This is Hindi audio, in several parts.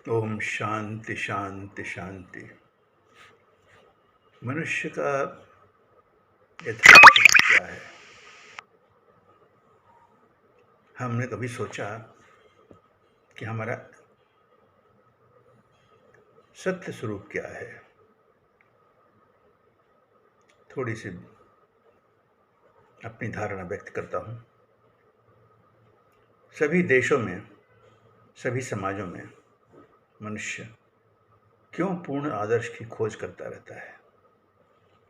ओम शांति शांति शांति। मनुष्य का यथार्थ क्या है? हमने कभी सोचा कि हमारा सत्य स्वरूप क्या है? थोड़ी सी अपनी धारणा व्यक्त करता हूँ। सभी देशों में, सभी समाजों में मनुष्य क्यों पूर्ण आदर्श की खोज करता रहता है?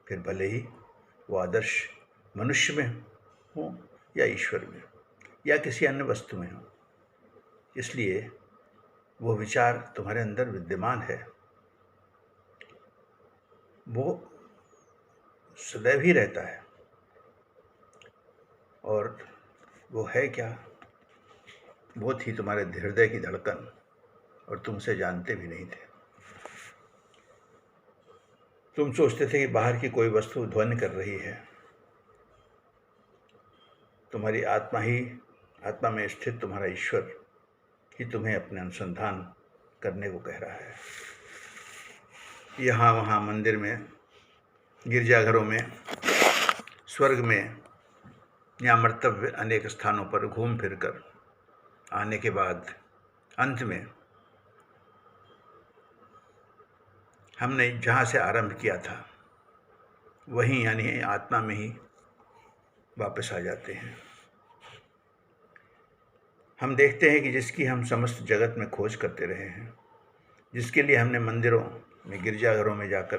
फिर भले ही वो आदर्श मनुष्य में हो या ईश्वर में या किसी अन्य वस्तु में हो, इसलिए वो विचार तुम्हारे अंदर विद्यमान है, वो सदैव ही रहता है। और वो है क्या? वो थी तुम्हारे हृदय की धड़कन, और तुम उसे जानते भी नहीं थे। तुम सोचते थे कि बाहर की कोई वस्तु ध्वनि कर रही है। तुम्हारी आत्मा में स्थित तुम्हारा ईश्वर ही तुम्हें अपने अनुसंधान करने को कह रहा है। यहाँ वहाँ मंदिर में, गिरजाघरों में, स्वर्ग में या मर्तव्य अनेक स्थानों पर घूम फिर कर आने के बाद अंत में हमने जहाँ से आरंभ किया था वहीं, यानी आत्मा में ही वापस आ जाते हैं। हम देखते हैं कि जिसकी हम समस्त जगत में खोज करते रहे हैं, जिसके लिए हमने मंदिरों में, गिरजाघरों में जाकर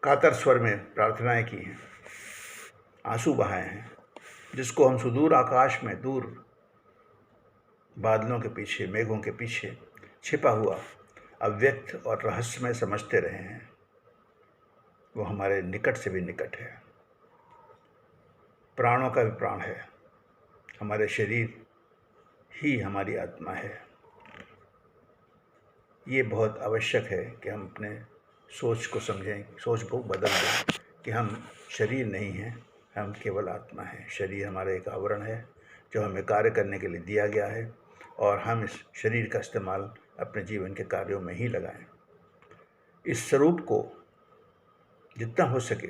कातर स्वर में प्रार्थनाएं की हैं, आंसू बहाए हैं, जिसको हम सुदूर आकाश में, दूर बादलों के पीछे, मेघों के पीछे छिपा हुआ अव्यक्त और रहस्यमय समझते रहे हैं, वो हमारे निकट से भी निकट है, प्राणों का भी प्राण है। हमारे शरीर ही हमारी आत्मा है। ये बहुत आवश्यक है कि हम अपने सोच को समझें, सोच को बदल दें कि हम शरीर नहीं हैं, हम केवल आत्मा हैं। शरीर हमारा एक आवरण है जो हमें कार्य करने के लिए दिया गया है, और हम इस शरीर का इस्तेमाल अपने जीवन के कार्यों में ही लगाएं। इस स्वरूप को जितना हो सके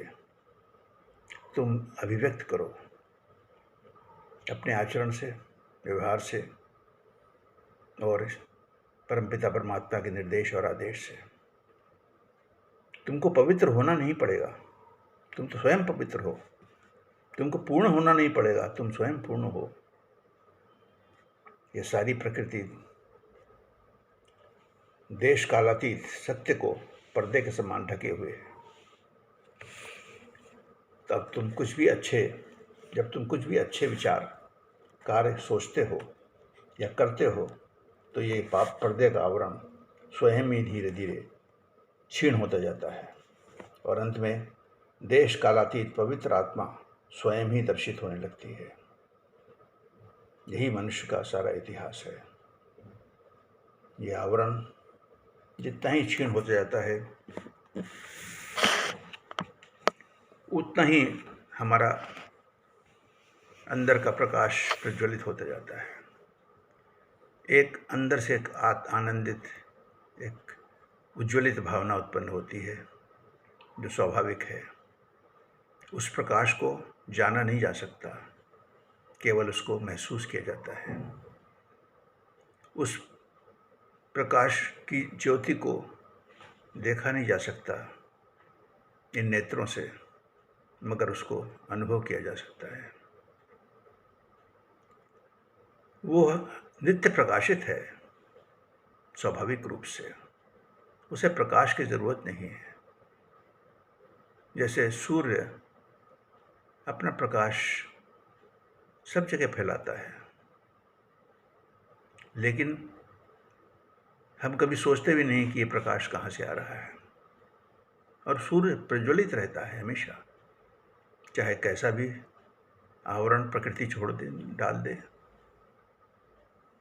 तुम अभिव्यक्त करो, अपने आचरण से, व्यवहार से, और परमपिता परमात्मा के निर्देश और आदेश से। तुमको पवित्र होना नहीं पड़ेगा, तुम तो स्वयं पवित्र हो। तुमको पूर्ण होना नहीं पड़ेगा, तुम स्वयं पूर्ण हो। ये सारी प्रकृति देश कालातीत सत्य को पर्दे के समान ढके हुए है। जब तुम कुछ भी अच्छे विचार, कार्य सोचते हो या करते हो, तो ये पाप पर्दे का आवरण स्वयं ही धीरे धीरे क्षीण होता जाता है, और अंत में देश कालातीत पवित्र आत्मा स्वयं ही दर्शित होने लगती है। यही मनुष्य का सारा इतिहास है। ये आवरण जितना ही क्षीण होता जाता है, उतना ही हमारा अंदर का प्रकाश प्रज्वलित होता जाता है। एक अंदर से एक आनंदित, एक उज्ज्वलित भावना उत्पन्न होती है जो स्वाभाविक है। उस प्रकाश को जाना नहीं जा सकता, केवल उसको महसूस किया जाता है। उस प्रकाश की ज्योति को देखा नहीं जा सकता इन नेत्रों से, मगर उसको अनुभव किया जा सकता है। वो नित्य प्रकाशित है स्वाभाविक रूप से, उसे प्रकाश की जरूरत नहीं है। जैसे सूर्य अपना प्रकाश सब जगह फैलाता है, लेकिन हम कभी सोचते भी नहीं कि ये प्रकाश कहाँ से आ रहा है। और सूर्य प्रज्वलित रहता है हमेशा, चाहे कैसा भी आवरण प्रकृति डाल दे,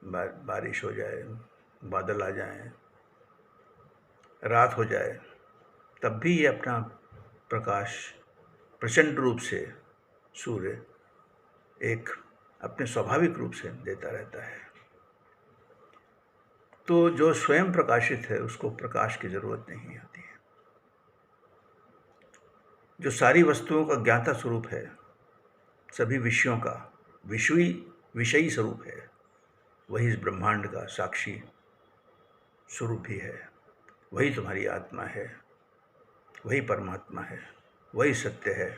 बारिश हो जाए, बादल आ जाए, रात हो जाए, तब भी ये अपना प्रकाश प्रचंड रूप से सूर्य एक अपने स्वाभाविक रूप से देता रहता है। तो जो स्वयं प्रकाशित है उसको प्रकाश की जरूरत नहीं होती है। जो सारी वस्तुओं का ज्ञाता स्वरूप है, सभी विषयों का विषयी स्वरूप है, वही इस ब्रह्मांड का साक्षी स्वरूप भी है। वही तुम्हारी आत्मा है, वही परमात्मा है, वही सत्य है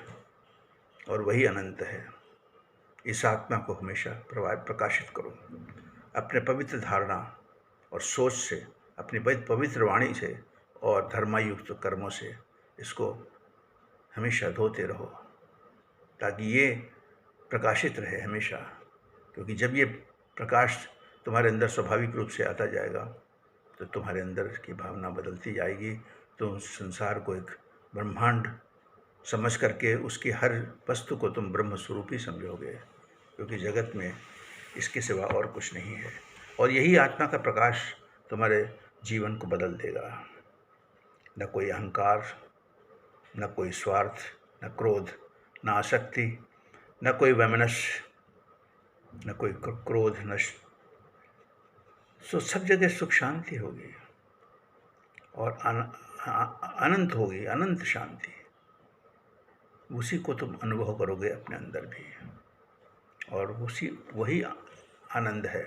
और वही अनंत है। इस आत्मा को हमेशा प्रकाशित करो अपने पवित्र धारणा और सोच से, अपनी पवित्र वाणी से और धर्मायुक्त कर्मों से इसको हमेशा धोते रहो, ताकि ये प्रकाशित रहे हमेशा। क्योंकि जब ये प्रकाश तुम्हारे अंदर स्वाभाविक रूप से आता जाएगा तो तुम्हारे अंदर की भावना बदलती जाएगी। तुम संसार को एक ब्रह्मांड समझ करके उसकी हर वस्तु को तुम ब्रह्म स्वरूप ही समझोगे, क्योंकि जगत में इसके सिवा और कुछ नहीं है। और यही आत्मा का प्रकाश तुम्हारे जीवन को बदल देगा। न कोई अहंकार, न कोई स्वार्थ, न क्रोध, न आसक्ति, न कोई वैमनस्य, न कोई क्रोध, न सब जगह सुख शांति होगी और अनंत होगी, अनंत शांति। उसी को तुम अनुभव करोगे अपने अंदर भी, और वही आनंद है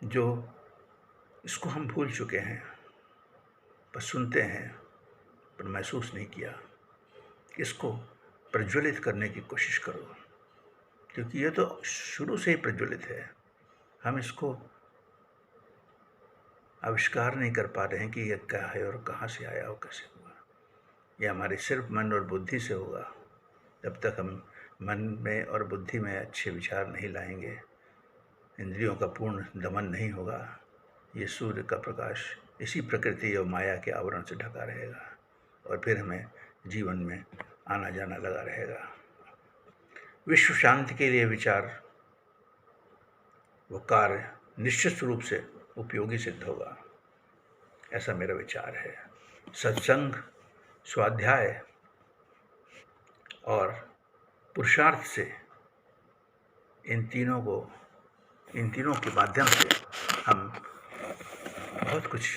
जो इसको हम भूल चुके हैं, बस सुनते हैं पर महसूस नहीं किया। इसको प्रज्वलित करने की कोशिश करो, क्योंकि ये तो शुरू से ही प्रज्वलित है। हम इसको आविष्कार नहीं कर पा रहे हैं कि यह क्या है और कहाँ से आया और कैसे हुआ। यह हमारे सिर्फ मन और बुद्धि से होगा। जब तक हम मन में और बुद्धि में अच्छे विचार नहीं लाएंगे, इंद्रियों का पूर्ण दमन नहीं होगा, ये सूर्य का प्रकाश इसी प्रकृति और माया के आवरण से ढका रहेगा और फिर हमें जीवन में आना जाना लगा रहेगा। विश्व शांति के लिए विचार वो कार्य निश्चित रूप से उपयोगी सिद्ध होगा, ऐसा मेरा विचार है। सत्संग, स्वाध्याय और पुरुषार्थ से इन तीनों के माध्यम से हम बहुत कुछ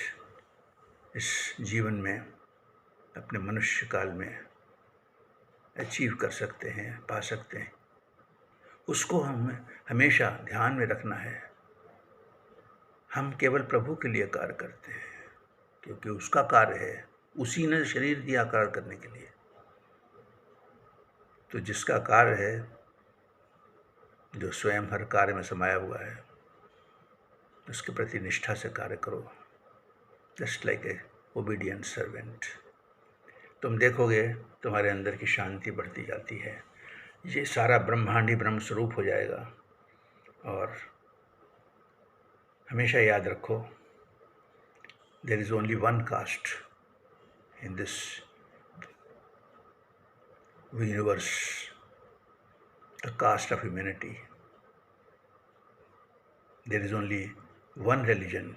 इस जीवन में अपने मनुष्य काल में अचीव कर सकते हैं, पा सकते हैं। उसको हमें हमेशा ध्यान में रखना है। हम केवल प्रभु के लिए कार्य करते हैं, क्योंकि उसका कार्य है, उसी ने शरीर दिया कार्य करने के लिए। तो जिसका कार्य है, जो स्वयं हर कार्य में समाया हुआ है, उसके प्रति निष्ठा से कार्य करो, just like a obedient servant. तुम देखोगे तुम्हारे अंदर की शांति बढ़ती जाती है। ये सारा ब्रह्मांड ही ब्रह्म स्वरूप हो जाएगा। और हमेशा याद रखो, there is only one caste in this universe, the caste of humanity. There is only one religion,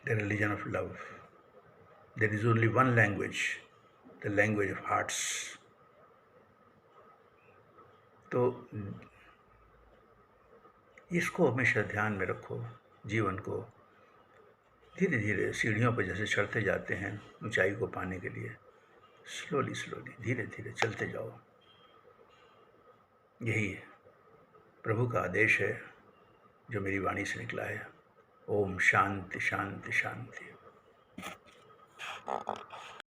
the religion of love. There is only one language, the language of hearts. तो इसको हमेशा ध्यान में रखो। जीवन को धीरे धीरे सीढ़ियों पर जैसे चढ़ते जाते हैं ऊंचाई को पाने के लिए, स्लोली धीरे धीरे चलते जाओ। यही प्रभु का आदेश है जो मेरी वाणी से निकला है। ओम शांति शांति शांति।